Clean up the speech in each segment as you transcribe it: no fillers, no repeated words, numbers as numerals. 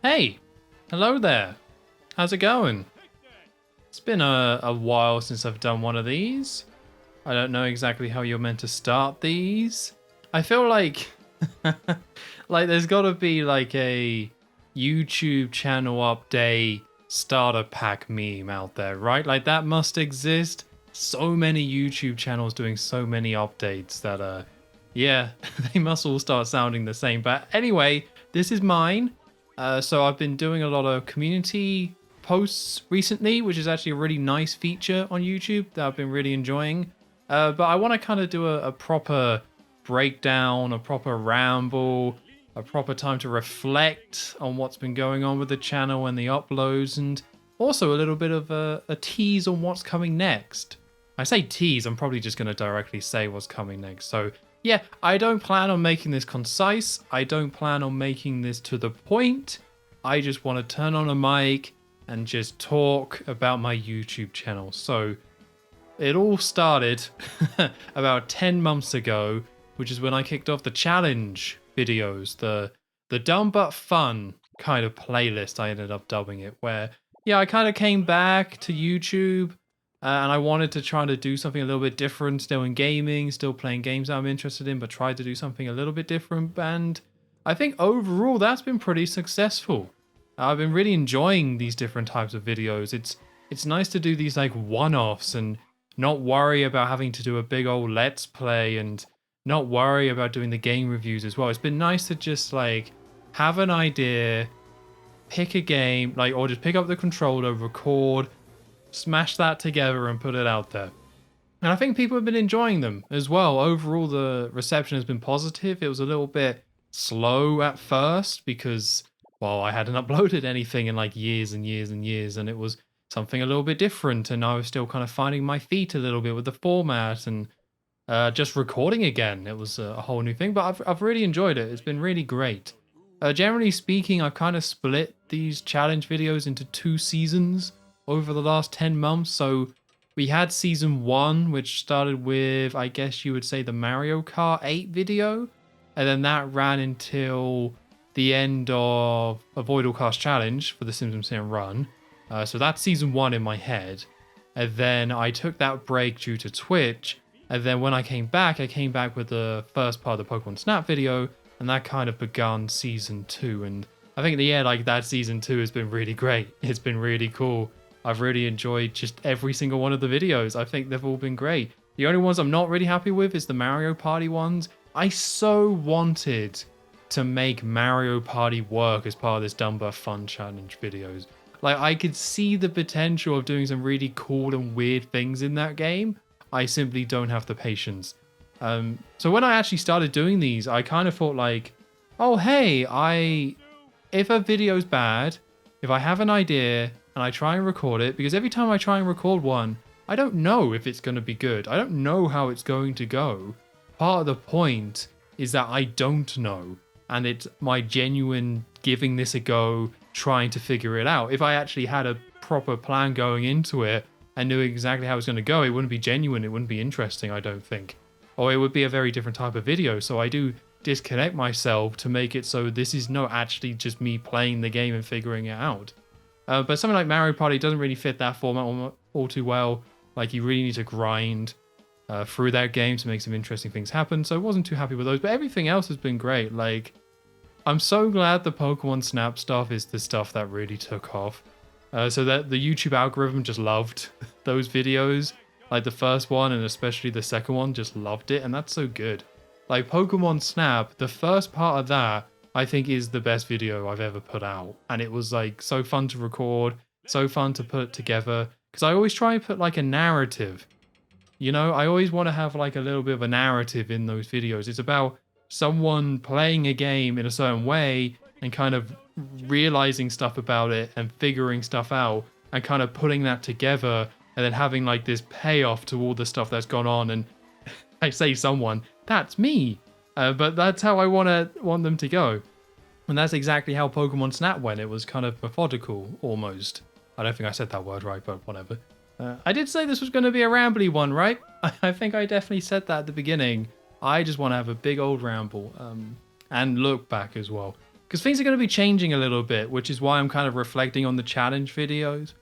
Hey, hello there. How's it going? It's been a while since I've done one of these. I don't know exactly how you're meant to start these. I feel like like there's got to be like a YouTube channel update starter pack meme out there, right? Like that must exist. So many YouTube channels doing so many updates that yeah, they must all start sounding the same. But anyway, this is mine. So I've been doing a lot of community posts recently, which is actually a really nice feature on YouTube that I've been really enjoying. But I want to kind of do a proper breakdown, a proper ramble, a proper time to reflect on what's been going on with the channel and the uploads, and also a little bit of a tease on what's coming next. I say tease, I'm probably just going to directly say what's coming next. So yeah, I don't plan on making this concise. I don't plan on making this to the point. I just want to turn on a mic and just talk about my YouTube channel. So it all started about 10 months ago, which is when I kicked off the challenge videos, the dumb but fun kind of playlist I ended up dubbing it, where yeah, I kind of came back to YouTube and I wanted to try to do something a little bit different, still in gaming, still playing games that I'm interested in, but tried to do something a little bit different. And I think overall that's been pretty successful. I've been really enjoying these different types of videos. It's nice to do these like one-offs and not worry about having to do a big old let's play and not worry about doing the game reviews as well. It's been nice to just like have an idea, pick a game, like, or just pick up the controller, record, smash that together and put it out there. And I think people have been enjoying them as well. Overall, the reception has been positive. It was a little bit slow at first because, well, I hadn't uploaded anything in like years and years and years, and it was something a little bit different. And I was still kind of finding my feet a little bit with the format and just recording again. It was a whole new thing, but I've really enjoyed it. It's been really great. Generally speaking, I've kind of split these challenge videos into 2 seasons over the last 10 months. So we had season 1, which started with, I guess you would say, the Mario Kart 8 video. And then that ran until the end of Avoidalcast Challenge for the Simpsons Sim Run. So that's season 1 in my head. And then I took that break due to Twitch. And then when I came back with the first part of the Pokemon Snap video. And that kind of begun season 2. And I think yeah, like that season 2 has been really great. It's been really cool. I've really enjoyed just every single one of the videos. I think they've all been great. The only ones I'm not really happy with is the Mario Party ones. I so wanted to make Mario Party work as part of this Dumb But Fun challenge videos. Like, I could see the potential of doing some really cool and weird things in that game. I simply don't have the patience. So when I actually started doing these, I kind of thought like, oh hey, if a video's bad, if I have an idea and I try and record it, because every time I try and record one, I don't know if it's going to be good. I don't know how it's going to go. Part of the point is that I don't know. And it's my genuine giving this a go, trying to figure it out. If I actually had a proper plan going into it and knew exactly how it was going to go, it wouldn't be genuine. It wouldn't be interesting, I don't think. Or it would be a very different type of video. So I do disconnect myself to make it so this is not actually just me playing the game and figuring it out. But something like Mario Party doesn't really fit that format all too well. Like, you really need to grind through that game to make some interesting things happen. So I wasn't too happy with those. But everything else has been great. Like, I'm so glad the Pokemon Snap stuff is the stuff that really took off. So that the YouTube algorithm just loved those videos. Like the first one and especially the second one just loved it. And that's so good. Like Pokemon Snap, the first part of that, I think is the best video I've ever put out. And it was like so fun to record, so fun to put together. Because I always try and put like a narrative. You know, I always want to have like a little bit of a narrative in those videos. It's about someone playing a game in a certain way and kind of realizing stuff about it and figuring stuff out and kind of putting that together and then having like this payoff to all the stuff that's gone on. And I say someone, that's me. But that's how I want them to go. And that's exactly how Pokemon Snap went. It was kind of methodical, almost. I don't think I said that word right, but whatever. I did say this was going to be a rambly one, right? I think I definitely said that at the beginning. I just want to have a big old ramble and look back as well. because things are going to be changing a little bit, which is why I'm kind of reflecting on the challenge videos.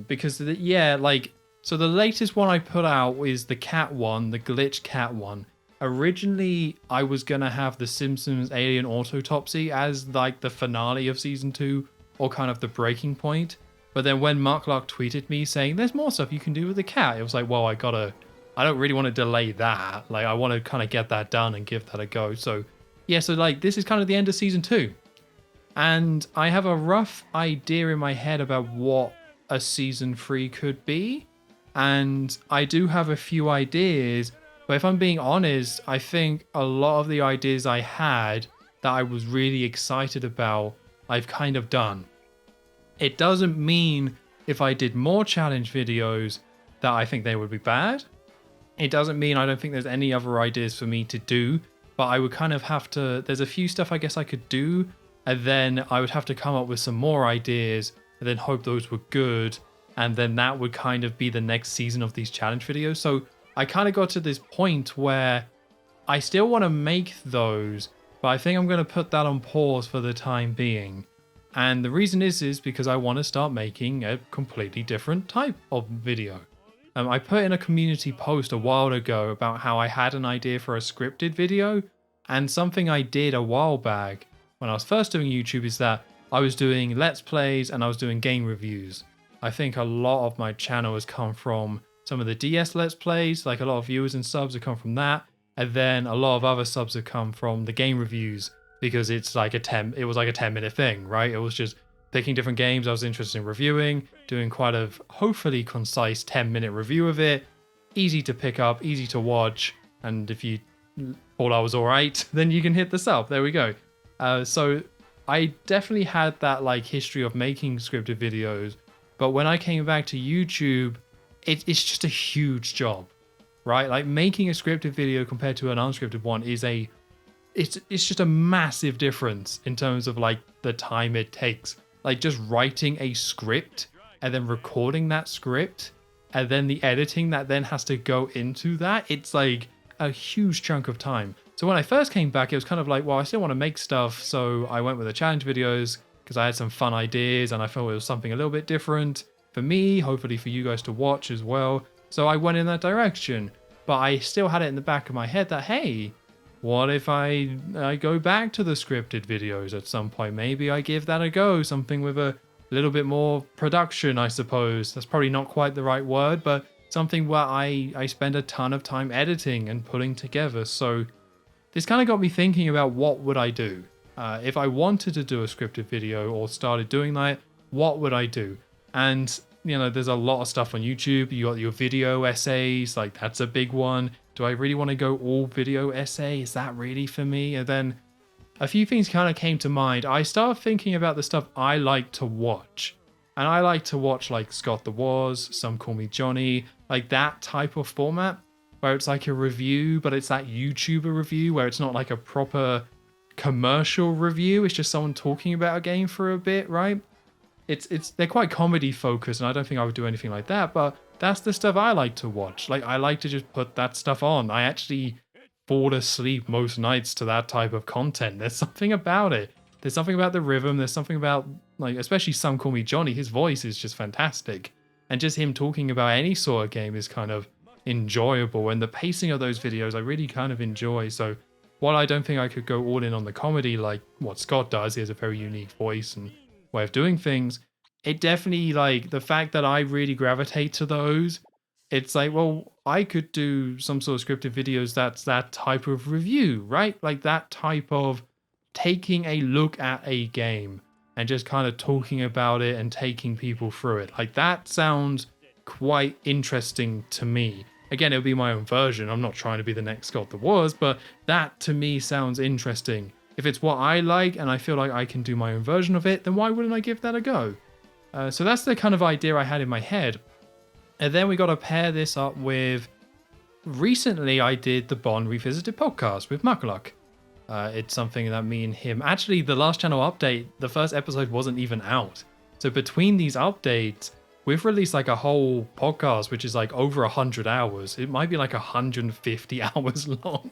Because so the latest one I put out is the cat one, the glitch cat one. Originally, I was gonna have the Simpsons Alien Autopsy as like the finale of season 2, or kind of the breaking point. But then when Muckluck tweeted me saying there's more stuff you can do with the cat, it was like, well, I don't really want to delay that. Like, I want to kind of get that done and give that a go. So yeah, so like this is kind of the end of season 2. And I have a rough idea in my head about what a season 3 could be. And I do have a few ideas, but if I'm being honest, I think a lot of the ideas I had that I was really excited about, I've kind of done. It doesn't mean if I did more challenge videos that I think they would be bad. It doesn't mean I don't think there's any other ideas for me to do, but I would kind of have to, there's a few stuff I guess I could do, and then I would have to come up with some more ideas and then hope those were good. And then that would kind of be the next season of these challenge videos. So I kind of got to this point where I still want to make those, but I think I'm going to put that on pause for the time being. And the reason is because I want to start making a completely different type of video. I put in a community post a while ago about how I had an idea for a scripted video, and something I did a while back when I was first doing YouTube is that I was doing Let's Plays and I was doing game reviews. I think a lot of my channel has come from some of the DS Let's Plays, like a lot of viewers and subs have come from that, and then a lot of other subs have come from the game reviews, because it's like it was like a 10-minute thing, right? It was just picking different games I was interested in reviewing, doing quite a hopefully concise 10-minute review of it, easy to pick up, easy to watch, and if you thought I was alright, then you can hit the sub. There we go. So I definitely had that like history of making scripted videos. But when I came back to YouTube, it's just a huge job, right? Like making a scripted video compared to an unscripted one it's just a massive difference in terms of like the time it takes. Like just writing a script and then recording that script and then the editing that then has to go into that. It's like a huge chunk of time. So when I first came back, it was kind of like, well, I still want to make stuff. So I went with the challenge videos, because I had some fun ideas and I felt it was something a little bit different for me, hopefully for you guys to watch as well. So I went in that direction, but I still had it in the back of my head that, hey, what if I go back to the scripted videos at some point? Maybe I give that a go, something with a little bit more production, I suppose. That's probably not quite the right word, but something where I spend a ton of time editing and putting together. So this kind of got me thinking about what would I do? If I wanted to do a scripted video or started doing that, what would I do? And, you know, there's a lot of stuff on YouTube. You got your video essays, like that's a big one. Do I really want to go all video essay? Is that really for me? And then a few things kind of came to mind. I started thinking about the stuff I like to watch. And I like to watch like Scott the Woz, Some Call Me Johnny, like that type of format where it's like a review, but it's that YouTuber review where it's not like a proper commercial review. It's just someone talking about a game for a bit, right? They're quite comedy focused, and I don't think I would do anything like that, but that's the stuff I like to watch. Like, I like to just put that stuff on. I actually fall asleep most nights to that type of content. There's something about it. There's something about the rhythm. There's something about, like, especially Some Call Me Johnny. His voice is just fantastic. And just him talking about any sort of game is kind of enjoyable. And the pacing of those videos, I really kind of enjoy. So while I don't think I could go all in on the comedy like what Scott does, he has a very unique voice and way of doing things. It definitely, like, the fact that I really gravitate to those, it's like, well, I could do some sort of scripted videos that's that type of review, right? Like that type of taking a look at a game and just kind of talking about it and taking people through it. Like that sounds quite interesting to me. Again, it'll be my own version. I'm not trying to be the next Scott the Woz, but that to me sounds interesting. If it's what I like and I feel like I can do my own version of it, then why wouldn't I give that a go? So that's the kind of idea I had in my head. And then we got to pair this up with, recently I did the Bond Revisited podcast with Muckluck. It's something that me and him, actually the last channel update, the first episode wasn't even out. So between these updates, we've released like a whole podcast, which is like over 100 hours. It might be like 150 hours long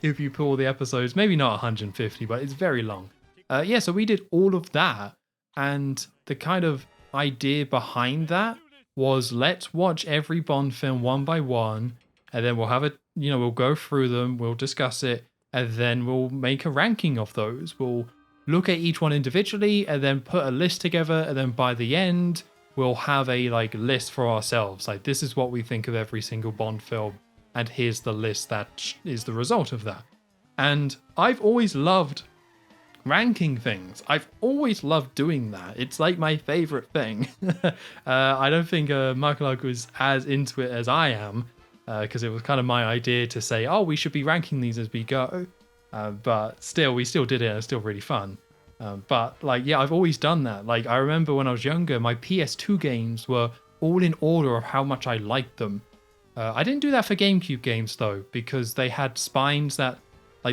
if you pull the episodes. Maybe not 150, but it's very long. Yeah, so we did all of that. And the kind of idea behind that was let's watch every Bond film one by one, and then we'll have it, we'll go through them, we'll discuss it, and then we'll make a ranking of those. We'll look at each one individually and then put a list together, and then by the end, we'll have a list for ourselves. Like, this is what we think of every single Bond film, and here's the list that is the result of that. And I've always loved ranking things. I've always loved doing that. It's like my favorite thing. I don't think Markalug was as into it as I am, because it was kind of my idea to say, oh, we should be ranking these as we go. But still, we still did it, and it's still really fun. But yeah, I've always done that. Like, I remember when I was younger, my PS2 games were all in order of how much I liked them. I didn't do that for GameCube games though, because they had spines that,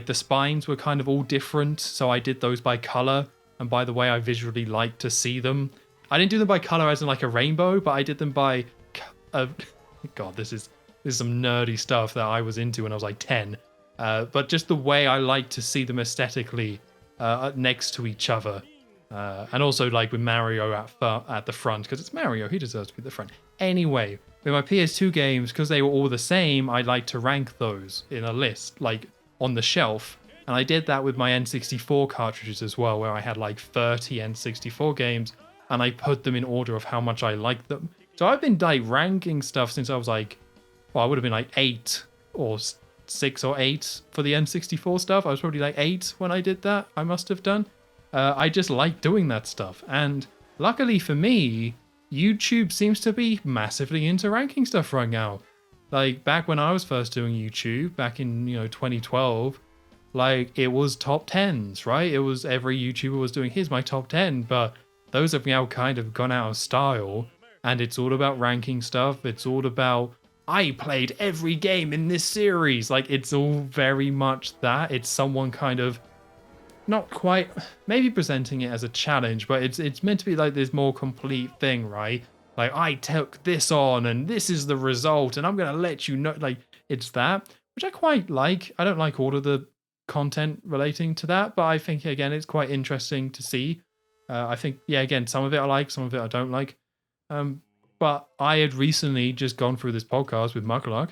the spines were kind of all different. So I did those by color, and by the way I visually like to see them. I didn't do them by color as in a rainbow, but I did them by, God, this is some nerdy stuff that I was into when I was 10. But just the way I like to see them aesthetically next to each other. And also with Mario at the front, because it's Mario, he deserves to be at the front. Anyway, with my PS2 games, because they were all the same, I like to rank those in a list, on the shelf. And I did that with my N64 cartridges as well, where I had 30 N64 games, and I put them in order of how much I liked them. So I've been ranking stuff since I was I would have been 8 or 6 or 8 for the N64 stuff. I was probably 8 when I did that, I must have done. I just like doing that stuff. And luckily for me, YouTube seems to be massively into ranking stuff right now. Back when I was first doing YouTube, back in 2012, it was top 10s, right? It was every YouTuber was doing, here's my top 10, but those have now kind of gone out of style, and it's all about ranking stuff. It's all about, I played every game in this series. It's all very much that. It's someone kind of not quite, maybe presenting it as a challenge, but it's meant to be this more complete thing, right? I took this on and this is the result and I'm going to let you know. It's that, which I quite like. I don't like all of the content relating to that, but I think, again, it's quite interesting to see. I think, yeah, again, some of it I like, some of it I don't like. But I had recently just gone through this podcast with Markalug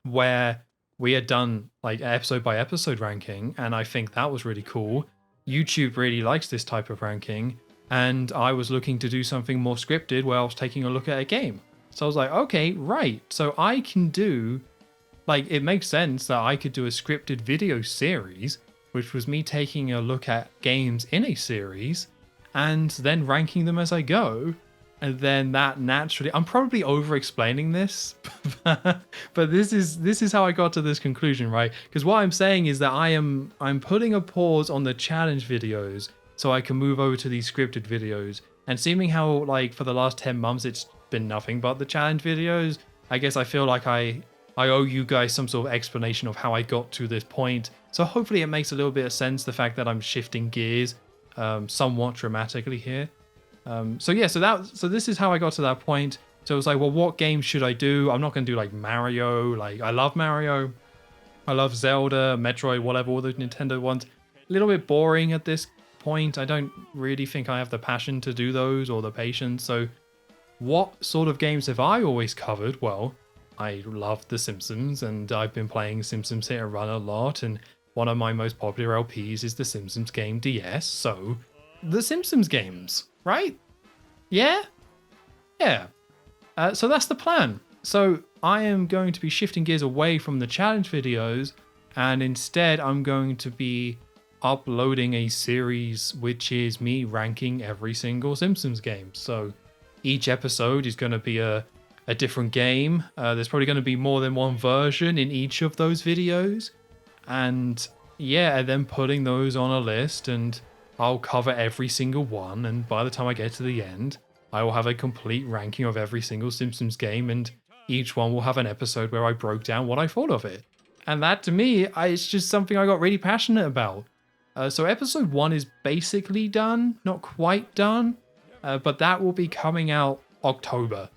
where we had done episode by episode ranking, and I think that was really cool. YouTube really likes this type of ranking, and I was looking to do something more scripted where I was taking a look at a game. So I was like, okay, right. So I can do, it makes sense that I could do a scripted video series, which was me taking a look at games in a series and then ranking them as I go. And then that naturally, I'm probably over explaining this, but this is how I got to this conclusion, right? Because what I'm saying is that I'm putting a pause on the challenge videos so I can move over to these scripted videos. And seeming how for the last 10 months it's been nothing but the challenge videos, I guess I feel like I owe you guys some sort of explanation of how I got to this point. So hopefully it makes a little bit of sense, the fact that I'm shifting gears somewhat dramatically here. So this is how I got to that point. So it was well, what games should I do? I'm not going to do Mario. I love Mario. I love Zelda, Metroid, whatever, all the Nintendo ones. A little bit boring at this point. I don't really think I have the passion to do those or the patience. So what sort of games have I always covered? Well, I love The Simpsons, and I've been playing Simpsons Hit and Run a lot, and one of my most popular LPs is The Simpsons Game DS. So The Simpsons games, right? Yeah? Yeah. So that's the plan. So I am going to be shifting gears away from the challenge videos, and instead I'm going to be uploading a series which is me ranking every single Simpsons game. So each episode is going to be a different game. There's probably going to be more than one version in each of those videos. And yeah, then putting those on a list, and I'll cover every single one. And by the time I get to the end, I will have a complete ranking of every single Simpsons game, and each one will have an episode where I broke down what I thought of it. And that, to me, it's just something I got really passionate about. So episode 1 is basically done, not quite done, but that will be coming out October.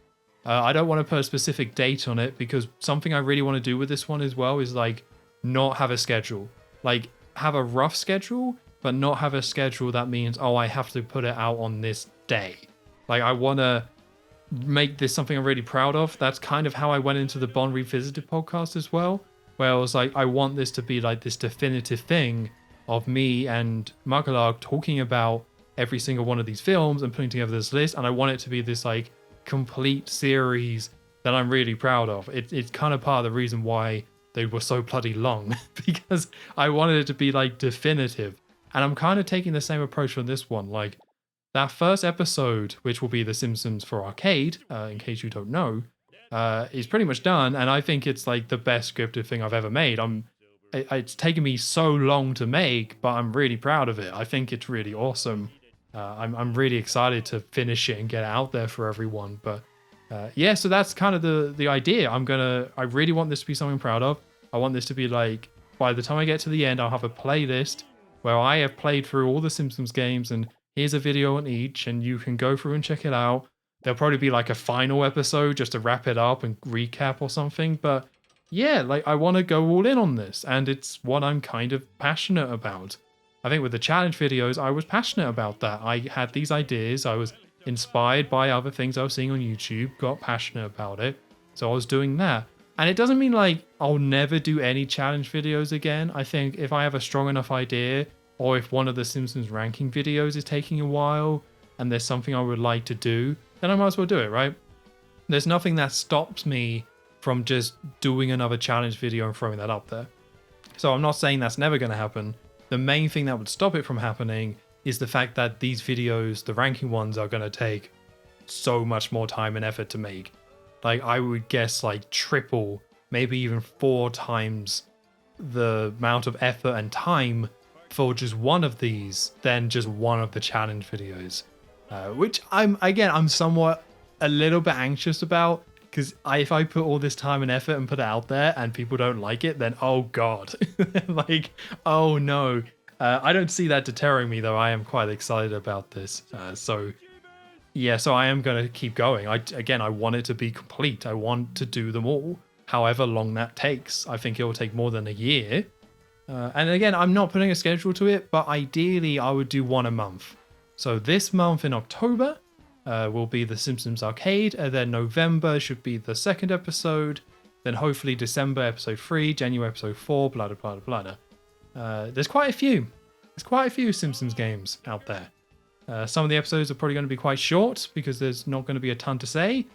I don't want to put a specific date on it, because something I really want to do with this one as well is not have a schedule. Have a rough schedule, but not have a schedule that means, oh, I have to put it out on this day. Like, I want to make this something I'm really proud of. That's kind of how I went into the Bond Revisited podcast as well, where I was like, I want this to be like this definitive thing of me and Magalarg talking about every single one of these films and putting together this list, and I want it to be this like complete series that I'm really proud of. It's kind of part of the reason why they were so bloody long, because I wanted it to be like definitive. And I'm kind of taking the same approach on this one. Like, that first episode, which will be The Simpsons for Arcade, in case you don't know, is pretty much done, and I think it's like the best scripted thing I've ever made. It's taken me so long to make, but I'm really proud of it. I think it's really awesome. I'm really excited to finish it and get it out there for everyone. But yeah, so that's kind of the idea. I really want this to be something I'm proud of. I want this to be like, by the time I get to the end, I'll have a playlist where I have played through all the Simpsons games, and here's a video on each, and you can go through and check it out. There'll probably be like a final episode just to wrap it up and recap or something. But yeah, like, I want to go all in on this, and it's what I'm kind of passionate about. I think with the challenge videos, I was passionate about that. I had these ideas. I was inspired by other things I was seeing on YouTube, got passionate about it. So I was doing that. And it doesn't mean like I'll never do any challenge videos again. I think if I have a strong enough idea, or if one of the Simpsons ranking videos is taking a while and there's something I would like to do, then I might as well do it, right? There's nothing that stops me from just doing another challenge video and throwing that up there. So I'm not saying that's never going to happen. The main thing that would stop it from happening is the fact that these videos, the ranking ones, are going to take so much more time and effort to make. Like, I would guess like triple, maybe even 4 times the amount of effort and time for just one of these than just one of the challenge videos. Which I'm somewhat a little bit anxious about, because if I put all this time and effort and put it out there and people don't like it, then oh god, like, oh no. I don't see that deterring me, though. I am quite excited about this. So I am going to keep going. I want it to be complete. I want to do them all, however long that takes. I think it will take more than a year. And again, I'm not putting a schedule to it, but ideally I would do one a month. So this month in October will be The Simpsons Arcade, and then November should be the 2nd episode, then hopefully December episode 3, January episode 4, blah, blah, blah, blah. There's quite a few. There's quite a few Simpsons games out there. Some of the episodes are probably going to be quite short because there's not going to be a ton to say.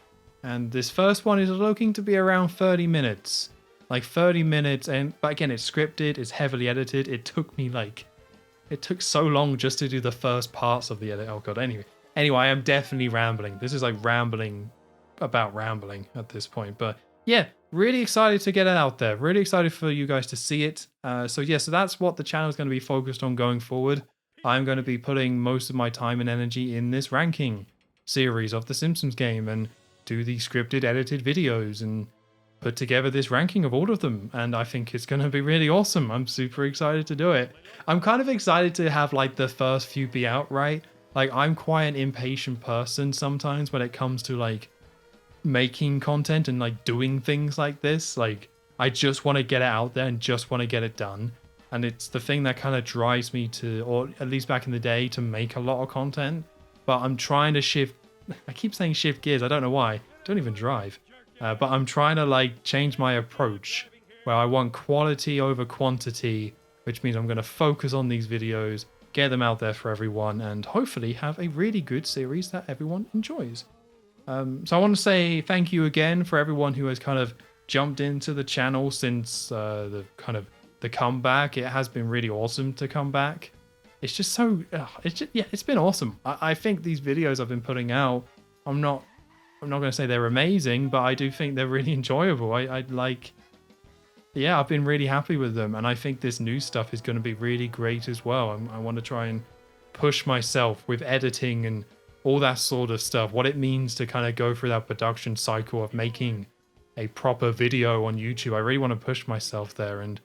And this first one is looking to be around 30 minutes. Like 30 minutes, but again, it's scripted, it's heavily edited. It took so long just to do the first parts of the edit. Oh god, anyway, I am definitely rambling. This is like rambling about rambling at this point. But yeah, really excited to get it out there. Really excited for you guys to see it. So that's what the channel is going to be focused on going forward. I'm going to be putting most of my time and energy in this ranking series of the Simpsons game, and do the scripted, edited videos, and put together this ranking of all of them. And I think it's going to be really awesome. I'm super excited to do it. I'm kind of excited to have like the first few be out, right? Like, I'm quite an impatient person sometimes when it comes to like making content and like doing things like this. Like, I just want to get it out there and just want to get it done. And it's the thing that kind of drives me to, or at least back in the day, to make a lot of content. But I'm trying to shift, I keep saying shift gears, I don't know why. I don't even drive. But I'm trying to like change my approach, where I want quality over quantity, which means I'm going to focus on these videos, get them out there for everyone, and hopefully have a really good series that everyone enjoys. So I want to say thank you again for everyone who has kind of jumped into the channel since the comeback. It has been really awesome to come back. It's just so, it's been awesome. I think these videos I've been putting out, I'm not going to say they're amazing, but I do think they're really enjoyable. I've been really happy with them. And I think this new stuff is going to be really great as well. I want to try and push myself with editing and all that sort of stuff. What it means to kind of go through that production cycle of making a proper video on YouTube. I really want to push myself there. And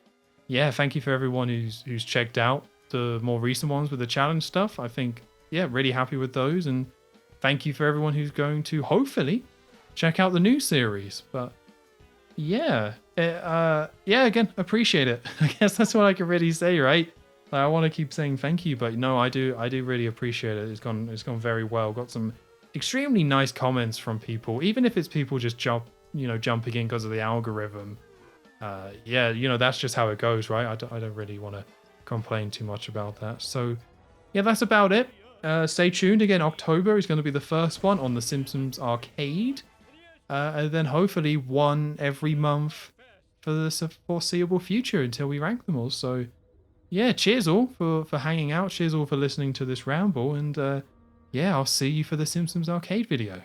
yeah, thank you for everyone who's checked out the more recent ones with the challenge stuff. I think, really happy with those. And thank you for everyone who's going to hopefully check out the new series. But again, appreciate it. I guess that's what I can really say, right? Like, I want to keep saying thank you, but no, I do really appreciate it. It's gone very well. Got some extremely nice comments from people, even if it's people just jumping in because of the algorithm. Yeah, that's just how it goes, right? I don't really want to complain too much about that. So yeah, that's about it. Stay tuned again. October is going to be the first one on The Simpsons Arcade, and then hopefully one every month for the foreseeable future until we rank them all. So yeah, cheers all for hanging out. Cheers all for listening to this ramble, and yeah, I'll see you for the Simpsons Arcade video.